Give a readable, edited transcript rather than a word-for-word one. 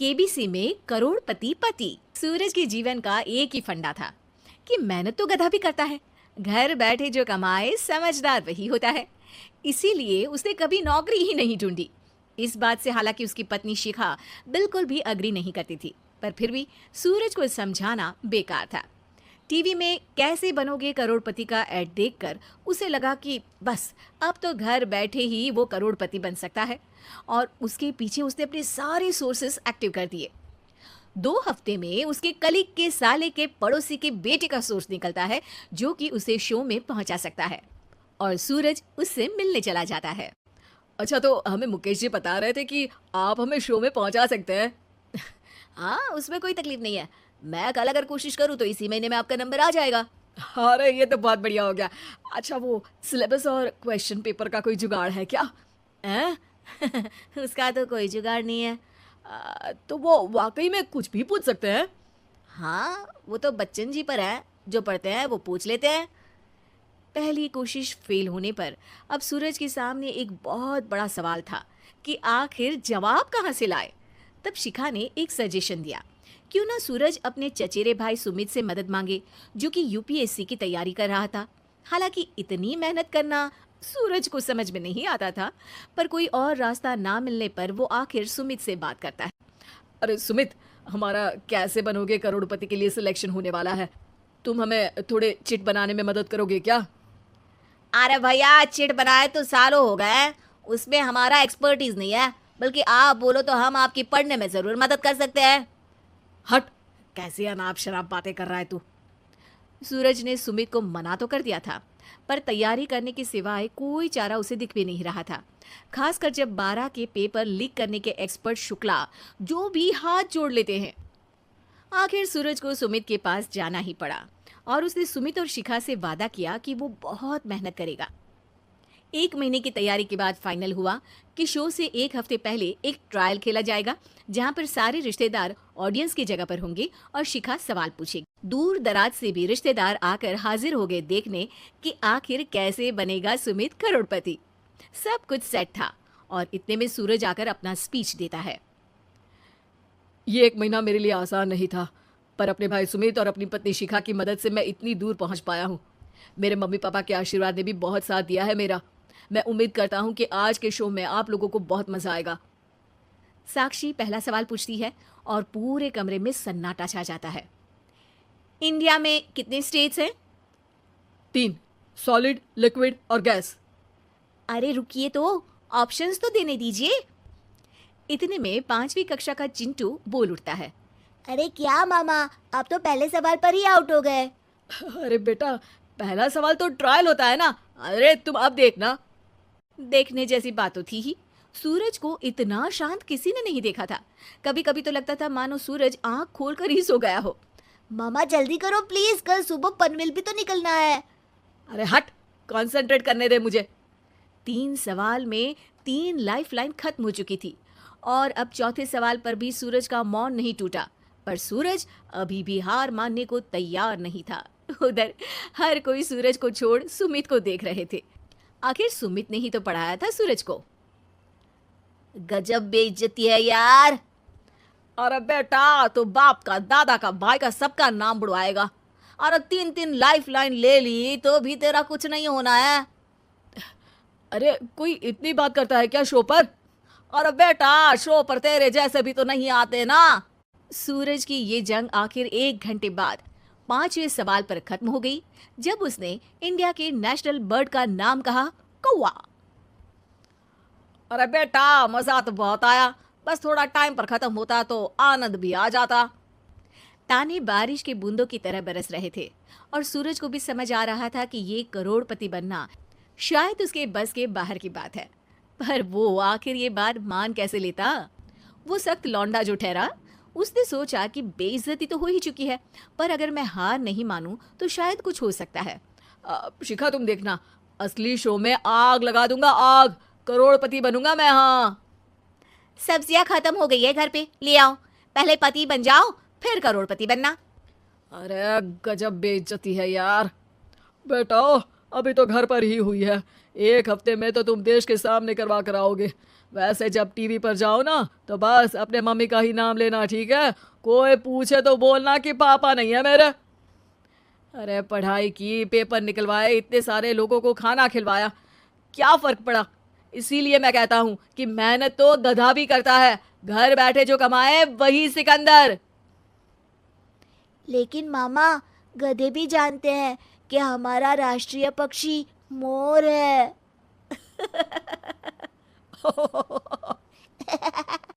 KBC में करोड़पति पति। सूरज के जीवन का एक ही फंडा था कि मेहनत तो गधा भी करता है, घर बैठे जो कमाए समझदार वही होता है। इसीलिए उसने कभी नौकरी ही नहीं ढूंढी। इस बात से हालांकि उसकी पत्नी शिखा बिल्कुल भी अग्री नहीं करती थी, पर फिर भी सूरज को समझाना बेकार था। टीवी में कैसे बनोगे करोड़पति का ऐड देखकर उसे लगा कि बस अब तो घर बैठे ही वो करोड़पति बन सकता है, और उसके पीछे उसने अपने सारे सोर्सेस एक्टिव कर दिए। 2 हफ्ते में उसके कलीग के साले के पड़ोसी के बेटे का सोर्स निकलता है जो कि उसे शो में पहुंचा सकता है, और सूरज उससे मिलने चला जाता है। अच्छा, तो हमें मुकेश जी बता रहे थे कि आप हमें शो में पहुंचा सकते हैं। हाँ, उसमें कोई तकलीफ नहीं है। मैं कल अगर कोशिश करूँ तो इसी महीने में आपका नंबर आ जाएगा। अरे ये तो बहुत बढ़िया हो गया। अच्छा, वो सिलेबस और क्वेश्चन पेपर का कोई जुगाड़ है क्या? हैं? उसका तो कोई जुगाड़ नहीं है। तो वो वाकई में कुछ भी पूछ सकते हैं? हाँ, वो तो बच्चन जी पर है, जो पढ़ते हैं वो पूछ लेते हैं। पहली कोशिश फेल होने पर अब सूरज के सामने एक बहुत बड़ा सवाल था कि आखिर जवाब कहाँ से लाए। तब शिखा ने एक सजेशन दिया, क्यों ना सूरज अपने चचेरे भाई सुमित से मदद मांगे, जो कि यूपीएससी की तैयारी कर रहा था। हालांकि इतनी मेहनत करना सूरज को समझ में नहीं आता था, पर कोई और रास्ता ना मिलने पर वो आखिर सुमित से बात करता है। अरे सुमित, हमारा कैसे बनोगे करोड़पति के लिए सिलेक्शन होने वाला है। तुम हमें थोड़े चिट बनाने में मदद करोगे क्या? अरे भैया, चिट बनाए तो सालों हो गए, उसमें हमारा एक्सपर्टीज नहीं है, बल्कि आप बोलो तो हम आपकी पढ़ने में जरूर मदद कर सकते हैं। हट, कैसी अनाप शराब बातें कर रहा है तू। सूरज ने सुमित को मना तो कर दिया था, पर तैयारी करने के सिवाय कोई चारा उसे दिख भी नहीं रहा था। खासकर जब 12 के पेपर लीक करने के एक्सपर्ट शुक्ला जो भी हाथ जोड़ लेते हैं। आखिर सूरज को सुमित के पास जाना ही पड़ा, और उसने सुमित और शिखा से वादा किया कि वो बहुत मेहनत करेगा। 1 महीने की तैयारी के बाद फाइनल हुआ कि शो से 1 हफ्ते पहले एक ट्रायल खेला जाएगा, जहां पर सारे रिश्तेदार ऑडियंस की जगह पर होंगे और शिखा सवाल पूछेगी। दूर दराज से भी रिश्तेदार आकर हाजिर हो गए देखने कि आखिर कैसे बनेगा सुमित करोड़पति। सब कुछ सेट था, और इतने में सूरज आकर अपना स्पीच देता है। ये 1 महीना मेरे लिए आसान नहीं था, पर अपने भाई सुमित और अपनी पत्नी शिखा की मदद से मैं इतनी दूर पहुंच पाया हूँ। मेरे मम्मी पापा के आशीर्वाद ने भी बहुत साथ दिया है मेरा। मैं उम्मीद करता हूँ कि आज के शो में आप लोगों को बहुत मजा आएगा। साक्षी पहला सवाल पूछती है, और पूरे कमरे में सन्नाटा छा जाता है। इंडिया में कितने स्टेट्स हैं? 3, सॉलिड, लिक्विड और गैस। अरे रुकिए, तो ऑप्शंस तो देने दीजिए। इतने में 5वीं कक्षा का चिंटू बोल उठता है। अरे क्या मामा, आप तो पहले सवाल पर ही आउट हो गए। अरे बेटा, पहला सवाल तो ट्रायल होता है ना। अरे तुम अब देखना। देखने जैसी बात तो थी ही। सूरज को इतना शांत किसी ने नहीं देखा था। कभी कभी तो लगता था मानो सूरज आंख खोलकर ही सो गया हो। मामा जल्दी करो प्लीज, कल सुबह पनवेल भी तो निकलना है। अरे हट, कंसंट्रेट करने दे मुझे। 3 सवाल में 3 लाइफलाइन खत्म हो चुकी थी, और अब चौथे सवाल पर भी सूरज का मौन नहीं टूटा। पर सूरज अभी भी हार मानने को तैयार नहीं था। उधर हर कोई सूरज को छोड़ सुमित को देख रहे थे। आखिर सुमित ने ही तो पढ़ाया था सूरज को। गजब बेइज्जती है यार। अरे बेटा, तो बाप का, दादा का, भाई का, सबका नाम बुड़वाएगा। और 3-3 लाइफलाइन ले ली तो भी तेरा कुछ नहीं होना है। अरे कोई इतनी बात करता है क्या शो पर? और बेटा, शो पर तेरे जैसे भी तो नहीं आते ना। सूरज की ये जंग आखिर 1 घंटे बाद 5वें सवाल पर खत्म हो गई, जब उसने इंडिया के नेशनल बर्ड का नाम कहा, कौवा। अरे बेटा, मजा तो बहुत आया, बस थोड़ा टाइम पर खत्म होता तो आनंद भी आ जाता। ताने बारिश के बूंदों की तरह बरस रहे थे, और सूरज को भी समझ आ रहा था कि ये करोड़पति बनना शायद उसके बस के बाहर की बात है। पर वो आखिर ये बात मान कैसे लेता? वो सख्त लौंडा जो ठहरा, उसने सोचा कि बेइज्जती तो हो ही चुकी है, पर अगर मैं हार नहीं मानूं तो शायद कुछ हो सकता है। शिखा तुम देखना, असली शो में आग लगा दूंगा, आग। करोड़पति बनूंगा मैं। हाँ, सब्जियां खत्म हो गई है घर पे, ले आओ। पहले पति बन जाओ, फिर करोड़पति बनना। अरे गजब बेइज्जती है यार। बेटा, अभी तो घर पर ही हुई है, 1 हफ्ते में तो तुम देश के सामने करवा कर आओगे। वैसे जब टीवी पर जाओ ना तो बस अपने मम्मी का ही नाम लेना, ठीक है? कोई पूछे तो बोलना कि पापा नहीं है मेरे। अरे पढ़ाई की, पेपर निकलवाए, इतने सारे लोगों को खाना खिलवाया, क्या फर्क पड़ा? इसीलिए मैं कहता हूँ कि मेहनत तो गधा भी करता है, घर बैठे जो कमाए वही सिकंदर। लेकिन मामा, गधे भी जानते हैं कि हमारा राष्ट्रीय पक्षी मोर है।